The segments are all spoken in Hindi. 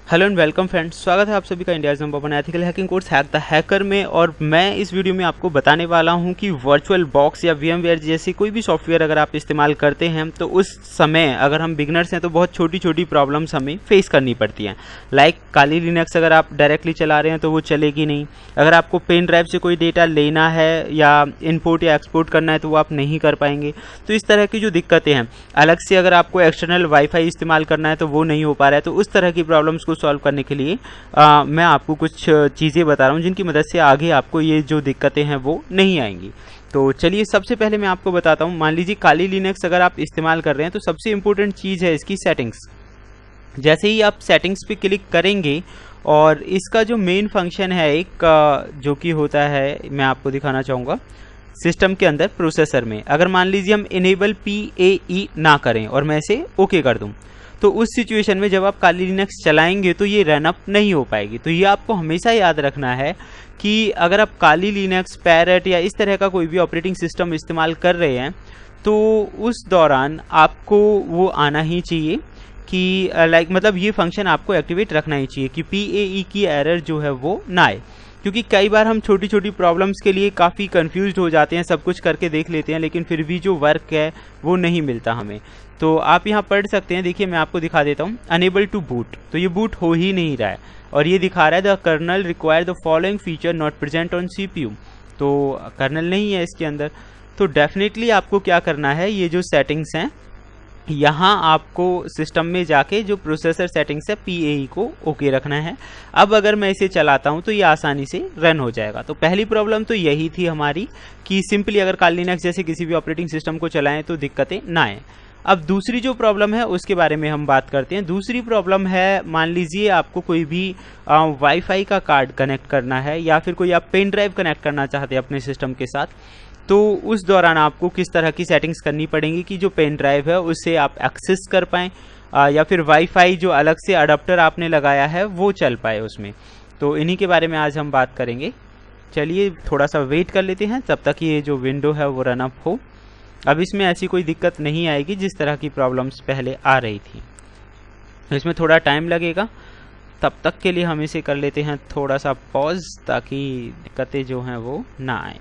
हेलो एंड वेलकम फ्रेंड्स, स्वागत है आप सभी का India's number one ethical hacking course hack the hacker में। और मैं इस वीडियो में आपको बताने वाला हूं कि वर्चुअल बॉक्स या VMware जैसी कोई भी सॉफ्टवेयर अगर आप इस्तेमाल करते हैं तो उस समय अगर हम बिगनर्स हैं तो बहुत छोटी छोटी प्रॉब्लम्स हमें फेस करनी पड़ती हैं। लाइक काली लिनक्स अगर आप डायरेक्टली चला रहे हैं तो वो चलेगी नहीं। अगर आपको पेन ड्राइव से कोई डेटा लेना है या इम्पोर्ट या एक्सपोर्ट करना है तो वो आप नहीं कर पाएंगे। तो इस तरह की जो दिक्कतें हैं, अलग से अगर आपको एक्सटर्नल वाईफाई इस्तेमाल करना है तो वो नहीं हो पा रहा है। तो उस तरह की प्रॉब्लम्स को सॉल्व करने के लिए मैं आपको कुछ चीज़ें बता रहा हूँ जिनकी मदद से आगे आपको ये जो दिक्कतें हैं वो नहीं आएंगी। तो चलिए सबसे पहले मैं आपको बताता हूँ। मान लीजिए काली लिनक्स अगर आप इस्तेमाल कर रहे हैं तो सबसे इम्पोर्टेंट चीज़ है इसकी सेटिंग्स। जैसे ही आप सेटिंग्स पे क्लिक करेंगे और इसका जो मेन फंक्शन है एक जो कि होता है, मैं आपको दिखाना चाहूँगा सिस्टम के अंदर प्रोसेसर में। अगर मान लीजिए हम इनेबल PAE ना करें और मैं इसे ओके कर दूं तो उस सिचुएशन में जब आप काली लिनक्स चलाएंगे तो ये रन अप नहीं हो पाएगी। तो ये आपको हमेशा याद रखना है कि अगर आप काली लिनक्स, पैरेट या इस तरह का कोई भी ऑपरेटिंग सिस्टम इस्तेमाल कर रहे हैं तो उस दौरान आपको वो आना ही चाहिए कि मतलब ये फंक्शन आपको एक्टिवेट रखना ही चाहिए कि PAE की एरर जो है वो ना आए। क्योंकि कई बार हम छोटी छोटी प्रॉब्लम्स के लिए काफ़ी कंफ्यूज्ड हो जाते हैं, सब कुछ करके देख लेते हैं लेकिन फिर भी जो वर्क है वो नहीं मिलता हमें। तो आप यहाँ पढ़ सकते हैं, देखिए मैं आपको दिखा देता हूँ, अनेबल टू बूट, तो ये बूट हो ही नहीं रहा है और ये दिखा रहा है the kernel require the following feature not present on CPU। तो कर्नल नहीं है इसके अंदर। तो डेफिनेटली आपको क्या करना है, ये जो सेटिंग्स हैं यहाँ आपको सिस्टम में जाके जो प्रोसेसर सेटिंग्स है PAE को ओके रखना है। अब अगर मैं इसे चलाता हूँ तो ये आसानी से रन हो जाएगा। तो पहली प्रॉब्लम तो यही थी हमारी कि सिंपली अगर काली लिनक्स जैसे किसी भी ऑपरेटिंग सिस्टम को चलाएं तो दिक्कतें ना आए। अब दूसरी जो प्रॉब्लम है उसके बारे में हम बात करते हैं। दूसरी प्रॉब्लम है, मान लीजिए आपको कोई भी वाईफाई का कार्ड कनेक्ट करना है या फिर कोई आप पेन ड्राइव कनेक्ट करना चाहते हैं अपने सिस्टम के साथ, तो उस दौरान आपको किस तरह की सेटिंग्स करनी पड़ेंगी कि जो पेन ड्राइव है उससे आप एक्सेस कर पाएँ या फिर वाईफाई जो अलग से अडाप्टर आपने लगाया है वो चल पाए उसमें। तो इन्हीं के बारे में आज हम बात करेंगे। चलिए थोड़ा सा वेट कर लेते हैं तब तक ये जो विंडो है वो रन अप हो। अब इसमें ऐसी कोई दिक्कत नहीं आएगी जिस तरह की प्रॉब्लम्स पहले आ रही थी। इसमें थोड़ा टाइम लगेगा, तब तक के लिए हम इसे कर लेते हैं थोड़ा सा पॉज ताकि दिक्कतें जो हैं वो ना आए।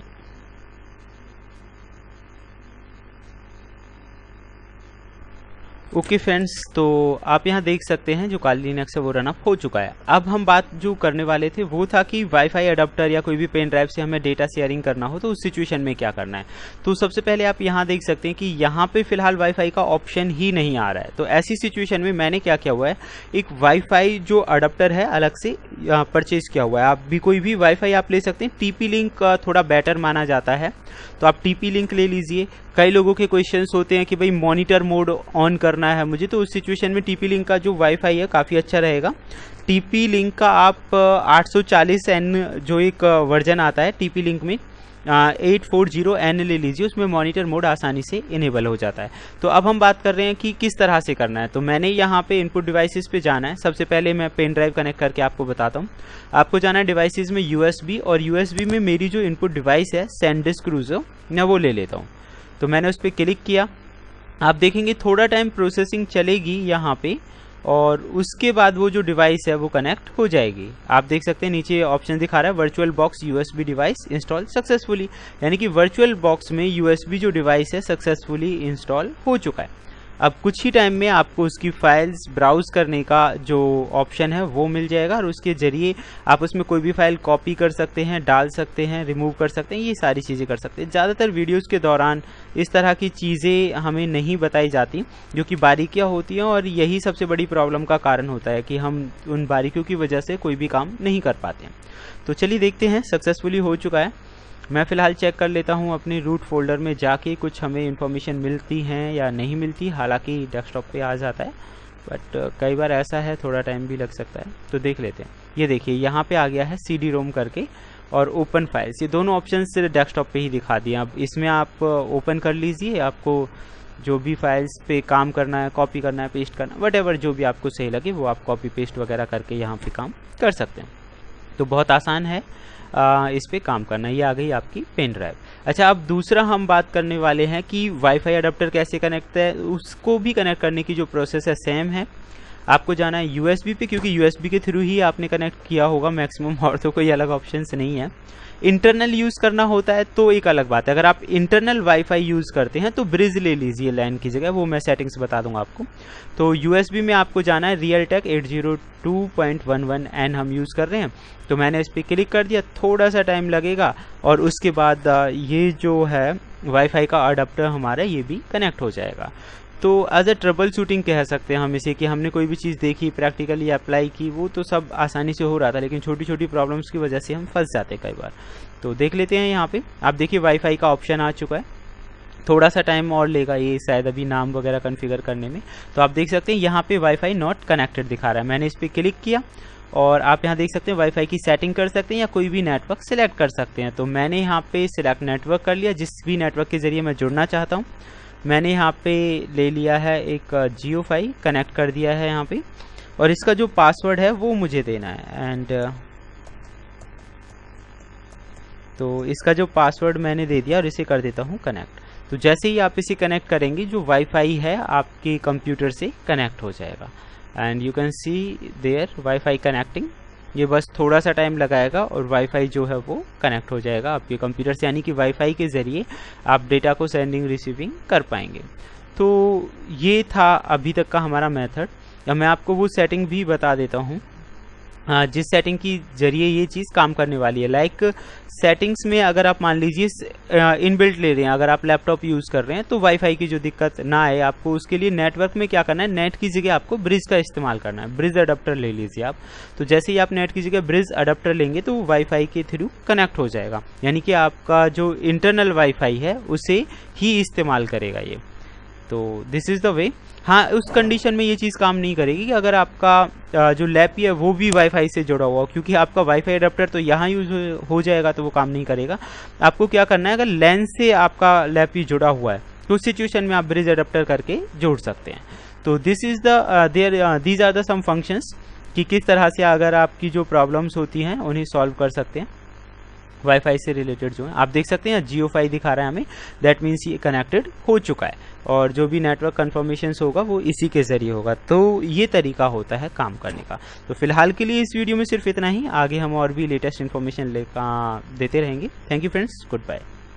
ओके फ्रेंड्स, तो आप यहाँ देख सकते हैं जो काली लिनक्स है वो रन अप हो चुका है। अब हम बात जो करने वाले थे वो था कि वाईफाई अडाप्टर या कोई भी पेन ड्राइव से हमें डेटा शेयरिंग करना हो तो उस सिचुएशन में क्या करना है। तो सबसे पहले आप यहाँ देख सकते हैं कि यहाँ पे फिलहाल वाईफाई का ऑप्शन ही नहीं आ रहा है। तो ऐसी सिचुएशन में मैंने क्या किया हुआ है, एक वाईफाई जो अडाप्टर है अलग से परचेज किया हुआ है। आप भी कोई भी वाईफाई आप ले सकते हैं, TP लिंक थोड़ा बेटर माना जाता है तो आप TP लिंक ले लीजिए। कई लोगों के क्वेश्चंस होते हैं कि भाई मॉनिटर मोड ऑन करना है मुझे, तो उस सिचुएशन में TP लिंक का जो वाईफाई है काफ़ी अच्छा रहेगा। TP लिंक का आप 840N जो एक वर्जन आता है TP लिंक में 840N ले लीजिए, उसमें मॉनिटर मोड आसानी से इनेबल हो जाता है। तो अब हम बात कर रहे हैं कि किस तरह से करना है। तो मैंने यहाँ पे इनपुट डिवाइसेस पे जाना है। सबसे पहले मैं पेन ड्राइव कनेक्ट करके आपको बताता हूँ। आपको जाना है डिवाइसेस में USB, और USB में मेरी जो इनपुट डिवाइस है SanDisk क्रूजर, मैं वो ले लेता हूँ। तो मैंने उस पर क्लिक किया। आप देखेंगे थोड़ा टाइम प्रोसेसिंग चलेगी यहाँ पे और उसके बाद वो जो डिवाइस है वो कनेक्ट हो जाएगी। आप देख सकते हैं नीचे ऑप्शन दिखा रहा है virtual box USB device install successfully, यानी कि वर्चुअल बॉक्स में USB जो डिवाइस है सक्सेसफुली इंस्टॉल हो चुका है। अब कुछ ही टाइम में आपको उसकी फाइल्स ब्राउज करने का जो ऑप्शन है वो मिल जाएगा और उसके ज़रिए आप उसमें कोई भी फाइल कॉपी कर सकते हैं, डाल सकते हैं, रिमूव कर सकते हैं, ये सारी चीज़ें कर सकते हैं। ज़्यादातर वीडियोस के दौरान इस तरह की चीज़ें हमें नहीं बताई जाती जो कि बारीकियाँ होती हैं, और यही सबसे बड़ी प्रॉब्लम का कारण होता है कि हम उन बारीकियों की वजह से कोई भी काम नहीं कर पाते हैं। तो चलिए देखते हैं, सक्सेसफुली हो चुका है। मैं फ़िलहाल चेक कर लेता हूं अपने रूट फोल्डर में जाके कुछ हमें इन्फॉर्मेशन मिलती हैं या नहीं मिलती। हालांकि डेस्कटॉप पे आ जाता है बट कई बार ऐसा है थोड़ा टाइम भी लग सकता है। तो देख लेते हैं। ये देखिए यहाँ पे आ गया है CD-ROM करके और ओपन फाइल्स, ये दोनों ऑप्शन सिर्फ डेस्कटॉप पे ही दिखा दिए। अब इसमें आप ओपन कर लीजिए। आपको जो भी फाइल्स पे काम करना है, कॉपी करना है, पेस्ट करना है, वट जो भी आपको सही लगे वो आप कॉपी पेस्ट वगैरह करके यहाँ पे काम कर सकते हैं। तो बहुत आसान है इस पे काम करना। ये आ गई आपकी पेन ड्राइव। अच्छा, अब दूसरा हम बात करने वाले हैं कि वाईफाई अडाप्टर कैसे कनेक्ट है। उसको भी कनेक्ट करने की जो प्रोसेस है सेम है। आपको जाना है USB पे, क्योंकि USB के थ्रू ही आपने कनेक्ट किया होगा मैक्सिमम, और तो कोई अलग ऑप्शंस नहीं है। इंटरनल यूज़ करना होता है तो एक अलग बात है। अगर आप इंटरनल वाईफाई यूज़ करते हैं तो ब्रिज ले लीजिए लैन की जगह, वो मैं सेटिंग्स बता दूंगा आपको। तो USB में आपको जाना है Realtek 802.11n हम यूज़ कर रहे हैं, तो मैंने इस पर क्लिक कर दिया। थोड़ा सा टाइम लगेगा और उसके बाद ये जो है वाईफाई का अडाप्टर हमारा ये भी कनेक्ट हो जाएगा। तो एज ए ट्रबल शूटिंग कह सकते हैं हम इसे, कि हमने कोई भी चीज़ देखी, प्रैक्टिकली अप्लाई की, वो तो सब आसानी से हो रहा था, लेकिन छोटी छोटी प्रॉब्लम्स की वजह से हम फंस जाते कई बार। तो देख लेते हैं यहाँ पे, आप देखिए वाईफाई का ऑप्शन आ चुका है। थोड़ा सा टाइम और लेगा ये शायद अभी नाम वगैरह कॉन्फ़िगर करने में। तो आप देख सकते हैं यहाँ पे वाईफाई नॉट कनेक्टेड दिखा रहा है। मैंने इस पर क्लिक किया और आप यहाँ देख सकते हैं वाईफाई की सेटिंग कर सकते हैं या कोई भी नेटवर्क सिलेक्ट कर सकते हैं। तो मैंने यहाँ पे सिलेक्ट नेटवर्क कर लिया, जिस भी नेटवर्क के ज़रिए मैं जुड़ना चाहता हूँ। मैंने यहाँ पे ले लिया है एक जियोफाई, कनेक्ट कर दिया है यहाँ पे, और इसका जो पासवर्ड है वो मुझे देना है। एंड तो इसका जो पासवर्ड मैंने दे दिया और इसे कर देता हूँ कनेक्ट। तो जैसे ही आप इसे कनेक्ट करेंगे, जो वाईफाई है आपके कंप्यूटर से कनेक्ट हो जाएगा। And you can see there wifi connecting. ये बस थोड़ा सा टाइम लगाएगा और वाईफाई जो है वो कनेक्ट हो जाएगा आपके कंप्यूटर से, यानी कि वाईफाई के ज़रिए आप डेटा को सेंडिंग रिसीविंग कर पाएंगे। तो ये था अभी तक का हमारा मेथड। अब मैं आपको वो सेटिंग भी बता देता हूँ जिस सेटिंग की जरिए ये चीज़ काम करने वाली है। लाइक सेटिंग्स में अगर आप मान लीजिए इनबिल्ट ले रहे हैं, अगर आप लैपटॉप यूज़ कर रहे हैं तो वाईफाई की जो दिक्कत ना आए आपको, उसके लिए नेटवर्क में क्या करना है, नेट की जगह आपको ब्रिज का इस्तेमाल करना है। ब्रिज अडाप्टर ले लीजिए आप। तो जैसे ही आप नेट की जगह ब्रिज अडाप्टर लेंगे तो वाईफाई के थ्रू कनेक्ट हो जाएगा, यानी कि आपका जो इंटरनल वाईफाई है उसे ही इस्तेमाल करेगा ये। तो दिस इज़ द वे। हाँ, उस कंडीशन में ये चीज़ काम नहीं करेगी कि अगर आपका जो लैपी है वो भी वाईफाई से जुड़ा हुआ हो, क्योंकि आपका वाईफाई अडाप्टर तो यहाँ यूज़ हो जाएगा, तो वो काम नहीं करेगा। आपको क्या करना है, अगर लैन से आपका लैपी जुड़ा हुआ है तो उस सिचुएशन में आप ब्रिज अडाप्टर करके जोड़ सकते हैं। तो this is the these are the some functions, कि किस तरह से अगर आपकी जो प्रॉब्लम्स होती हैं उन्हें सॉल्व कर सकते हैं वाईफाई से रिलेटेड। जो है आप देख सकते हैं जियोफाई दिखा रहा है हमें, दैट मीन्स ये कनेक्टेड हो चुका है, और जो भी नेटवर्क कन्फर्मेशंस होगा वो इसी के ज़रिए होगा। तो ये तरीका होता है काम करने का। तो फिलहाल के लिए इस वीडियो में सिर्फ इतना ही, आगे हम और भी लेटेस्ट इन्फॉर्मेशन देते रहेंगे। Thank you friends, good bye.